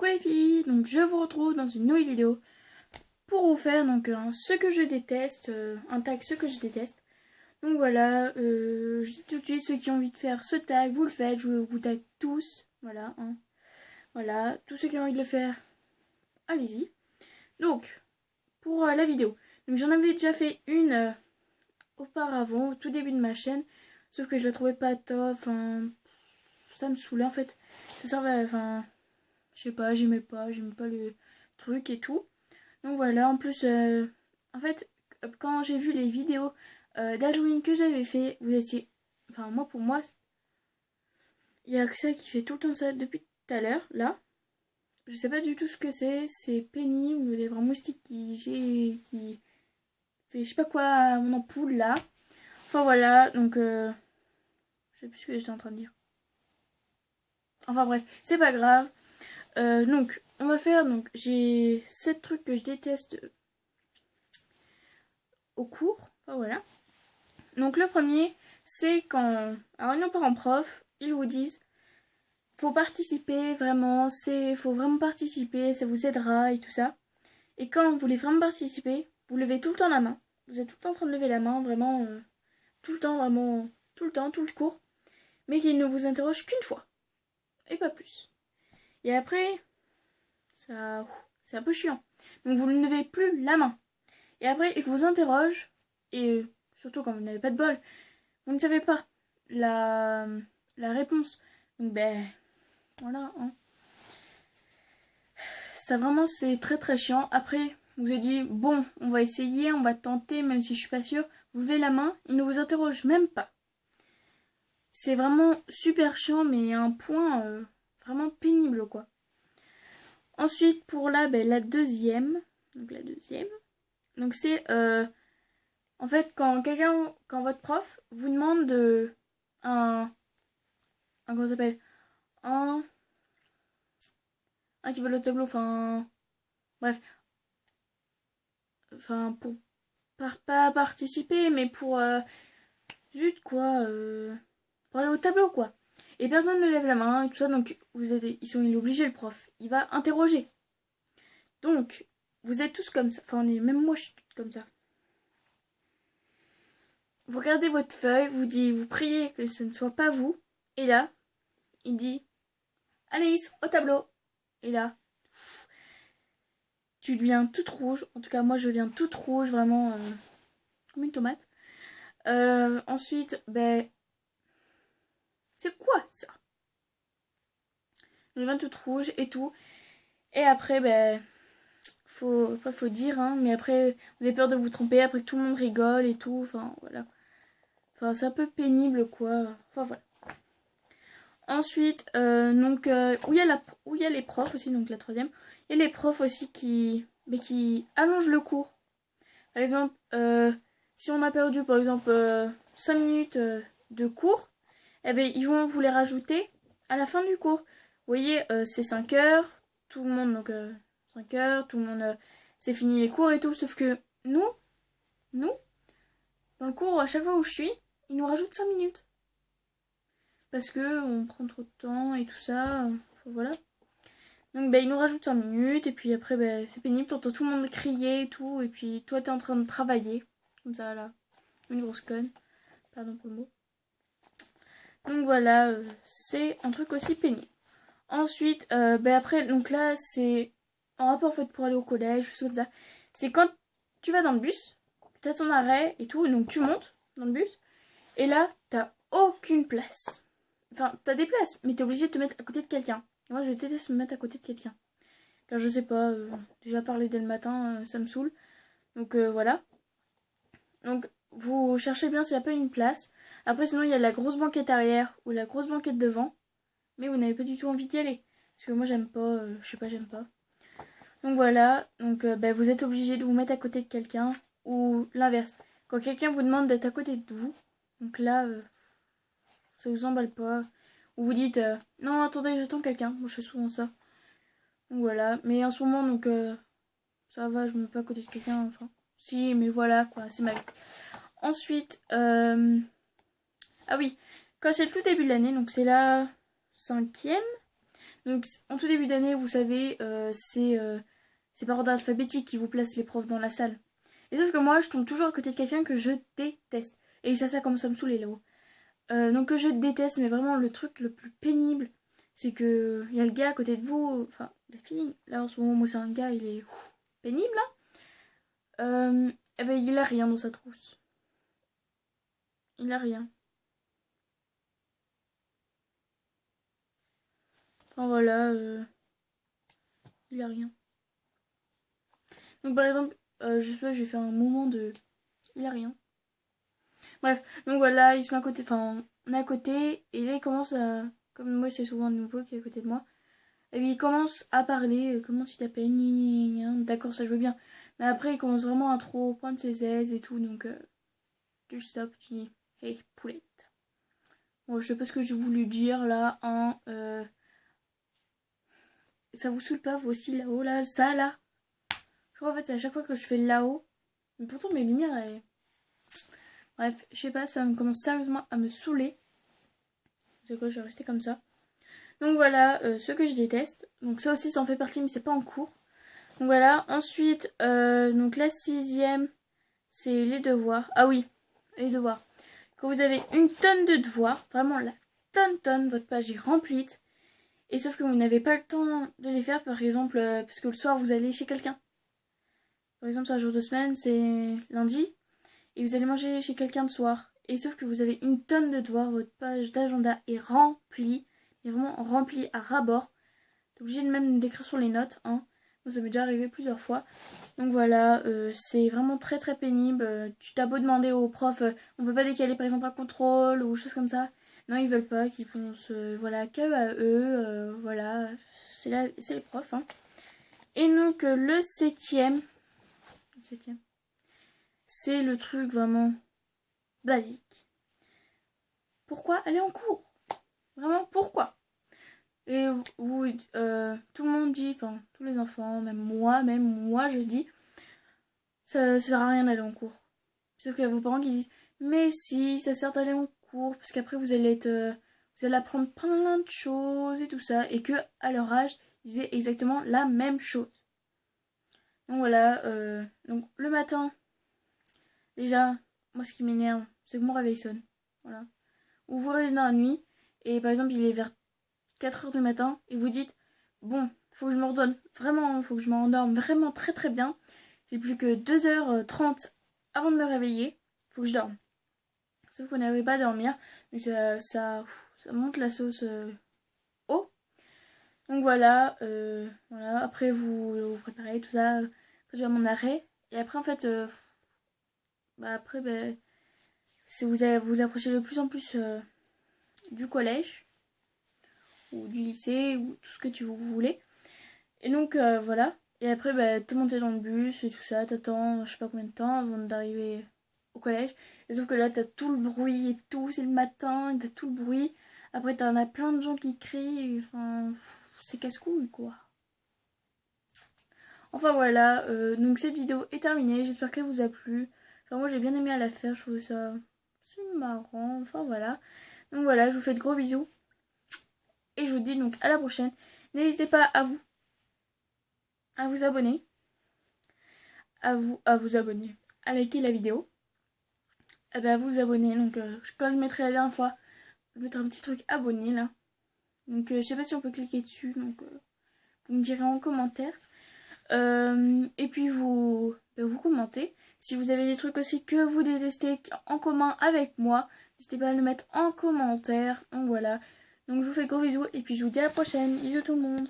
Coucou les filles, donc je vous retrouve dans une nouvelle vidéo pour vous faire donc un ce que je déteste, un tag ce que je déteste. Donc voilà, je dis tout de suite, ceux qui ont envie de faire ce tag, vous le faites, je vous tag tous, voilà, hein. Voilà, tous ceux qui ont envie de le faire, allez-y. Donc, pour la vidéo, donc j'en avais déjà fait une auparavant, au tout début de ma chaîne, sauf que je la trouvais pas top, enfin, ça me saoulait en fait, ça servait, enfin... Je sais pas, j'aimais pas le truc et tout. Donc voilà, en plus, en fait, quand j'ai vu les vidéos d'Halloween que j'avais fait, vous étiez... Enfin, moi, pour moi, il y a que ça qui fait tout le temps ça depuis tout à l'heure, là. Je sais pas du tout ce que c'est pénible, il y a vraiment moustique qui fait je sais pas quoi à mon ampoule, là. Enfin voilà, donc, je sais plus ce que j'étais en train de dire. Enfin bref, c'est pas grave. Donc, on va faire, donc, j'ai 7 trucs que je déteste au cours. Enfin, voilà. Donc, le premier, c'est quand, à réunion parents-prof, ils vous disent, faut participer, vraiment, faut vraiment participer, ça vous aidera et tout ça. Et quand vous voulez vraiment participer, vous levez tout le temps la main. Vous êtes tout le temps en train de lever la main, vraiment, tout le temps, vraiment, tout le temps, tout le cours. Mais qu'ils ne vous interrogent qu'une fois. Et pas plus. Et après, ça, c'est un peu chiant. Donc vous ne levez plus la main. Et après, ils vous interrogent. Et surtout quand vous n'avez pas de bol, vous ne savez pas la, la réponse. Donc ben, voilà. Hein. Ça vraiment, c'est très très chiant. Après, vous avez dit, bon, on va essayer, on va tenter, même si je suis pas sûre. Vous levez la main, ils ne vous interrogent même pas. C'est vraiment super chiant, mais à un point vraiment pénible, quoi. Ensuite, pour ben, la deuxième, donc c'est en fait quand votre prof vous demande comment ça s'appelle, un qui veut le tableau, enfin bref, enfin pour pas participer, mais pour juste quoi, pour aller au tableau quoi. Et personne ne lève la main et tout ça, donc il est obligé le prof, il va interroger. Donc vous êtes tous comme ça, enfin même moi je suis toute comme ça. Vous regardez votre feuille, vous priez que ce ne soit pas vous, et là, il dit Anaïs, au tableau. Et là, tu deviens toute rouge. En tout cas, moi, je deviens toute rouge, vraiment comme une tomate. Ensuite, ben, c'est quoi ça? Je deviens toute rouge et tout. Et après, ben, faut dire, hein, mais après, vous avez peur de vous tromper, après que tout le monde rigole et tout. Enfin, voilà. Enfin, c'est un peu pénible, quoi. Enfin, voilà. Ensuite, donc, où il y a les profs aussi, donc la troisième. Il y a les profs aussi qui allongent le cours. Par exemple, si on a perdu, par exemple, 5 minutes de cours, eh bien, ils vont vous les rajouter à la fin du cours. Vous voyez, c'est 5 heures, tout le monde, donc 5 heures, tout le monde, c'est fini les cours et tout, sauf que nous, dans le cours, à chaque fois où je suis, ils nous rajoutent 5 minutes. Parce que on prend trop de temps et tout ça, voilà. Donc il nous rajoute 5 minutes, et puis après c'est pénible, t'entends tout le monde crier et tout, et puis toi t'es en train de travailler, comme ça là, une grosse conne, pardon pour le mot. Donc voilà, c'est un truc aussi pénible. Ensuite, après, donc là c'est en rapport en fait pour aller au collège, juste comme ça, c'est quand tu vas dans le bus, t'as ton arrêt et tout, donc tu montes dans le bus, et là t'as aucune place. Enfin, t'as des places, mais t'es obligé de te mettre à côté de quelqu'un. Moi, je déteste me mettre à côté de quelqu'un. Car je sais pas, déjà parler dès le matin, ça me saoule. Donc voilà. Donc vous cherchez bien s'il n'y a pas une place. Après, sinon, il y a la grosse banquette arrière ou la grosse banquette devant. Mais vous n'avez pas du tout envie d'y aller. Parce que moi, j'aime pas, je sais pas, j'aime pas. Donc voilà. Donc vous êtes obligé de vous mettre à côté de quelqu'un. Ou l'inverse. Quand quelqu'un vous demande d'être à côté de vous. Donc là, ça vous emballe pas. Ou vous dites non, attendez, j'attends quelqu'un. Moi, je fais souvent ça. Donc voilà. Mais en ce moment, donc ça va, je me mets pas à côté de quelqu'un. Enfin, si, mais voilà quoi, c'est ma vie. Ensuite, ah oui, quand c'est le tout début de l'année, donc c'est la 5e. Donc en tout début d'année, vous savez, c'est par ordre alphabétique qui vous place les profs dans la salle. Et sauf que moi, je tombe toujours à côté de quelqu'un que je déteste. Et ça commence à me saouler là-haut. Donc que je déteste, mais vraiment le truc le plus pénible, c'est que il y a le gars à côté de vous, enfin la fille, là en ce moment, moi c'est un gars, il est pénible là. Eh ben il a rien dans sa trousse. Il a rien. Enfin voilà, il a rien. Donc par exemple, je sais pas, j'ai fait un moment de... Il a rien. Bref, donc voilà, il se met à côté, enfin on est à côté, et là il commence à... Comme moi c'est souvent de nouveau qui est à côté de moi. Et puis il commence à parler, comment tu t'appelles, d'accord ça je veux bien. Mais après il commence vraiment à trop prendre ses aises et tout, donc tu stops, tu dis, hey poulette. Bon je sais pas ce que j'ai voulu dire là, hein, ça vous saoule pas vous aussi là-haut là, ça là. Je crois en fait c'est à chaque fois que je fais là-haut, mais pourtant mes lumières elles... Bref, je sais pas, ça me commence sérieusement à me saouler. C'est quoi, je vais rester comme ça. Donc voilà, ce que je déteste. Donc ça aussi, ça en fait partie, mais c'est pas en cours. Donc voilà, ensuite, donc la 6e, c'est les devoirs. Ah oui, les devoirs. Quand vous avez une tonne de devoirs, vraiment la tonne, votre page est remplie. Et sauf que vous n'avez pas le temps de les faire, par exemple, parce que le soir, vous allez chez quelqu'un. Par exemple, c'est un jour de semaine, c'est lundi. Et vous allez manger chez quelqu'un le soir. Et sauf que vous avez une tonne de devoirs, votre page d'agenda est remplie, est vraiment remplie à ras-bord. T'es obligé de même d'écrire sur les notes, hein. Moi, ça m'est déjà arrivé plusieurs fois. Donc voilà, c'est vraiment très pénible. Tu t'as beau demander aux profs, on peut pas décaler par exemple un contrôle ou choses comme ça. Non, ils veulent pas, qu'ils pensent voilà, qu'à eux, voilà, c'est les profs, hein. Et donc le 7e, c'est le truc vraiment basique. Pourquoi aller en cours? Vraiment, pourquoi? Et vous, tout le monde dit, enfin, tous les enfants, même moi, je dis, ça sert à rien d'aller en cours. Sauf qu'il y a vos parents qui disent, mais si, ça sert d'aller en cours, parce qu'après vous allez être, vous allez apprendre plein de choses et tout ça, et que à leur âge, ils disaient exactement la même chose. Donc voilà, donc le matin, déjà, moi ce qui m'énerve, c'est que mon réveil sonne. Voilà. Ou vous réveillez dans la nuit, et par exemple il est vers 4h du matin, et vous dites, bon, faut que je me redonne, vraiment, faut que je me rendorme vraiment très bien. J'ai plus que 2h30 avant de me réveiller, faut que je dorme. Sauf qu'on n'arrive pas à dormir, donc ça monte la sauce haut. Donc voilà, voilà. Après vous préparez tout ça, après je vais à mon arrêt, et après en fait, après vous approchez de plus en plus du collège ou du lycée ou tout ce que vous voulez. Et donc voilà. Et après te monter dans le bus et tout ça, t'attends je sais pas combien de temps avant d'arriver au collège. Et sauf que là t'as tout le bruit et tout, c'est le matin, et t'as tout le bruit. Après t'en as plein de gens qui crient, enfin c'est casse-couille quoi. Enfin voilà, donc cette vidéo est terminée, j'espère qu'elle vous a plu. Enfin moi j'ai bien aimé à la faire, je trouvais ça c'est marrant, enfin voilà. Donc voilà, je vous fais de gros bisous. Et je vous dis donc à la prochaine. N'hésitez pas à vous abonner. À vous abonner. À liker la vidéo. À vous abonner. Donc quand je mettrai la dernière fois, je mettrai un petit truc abonné là. Donc je sais pas si on peut cliquer dessus. Donc vous me direz en commentaire. Et puis vous commentez. Si vous avez des trucs aussi que vous détestez en commun avec moi, n'hésitez pas à le mettre en commentaire. Donc voilà. Donc je vous fais de gros bisous et puis je vous dis à la prochaine. Bisous tout le monde.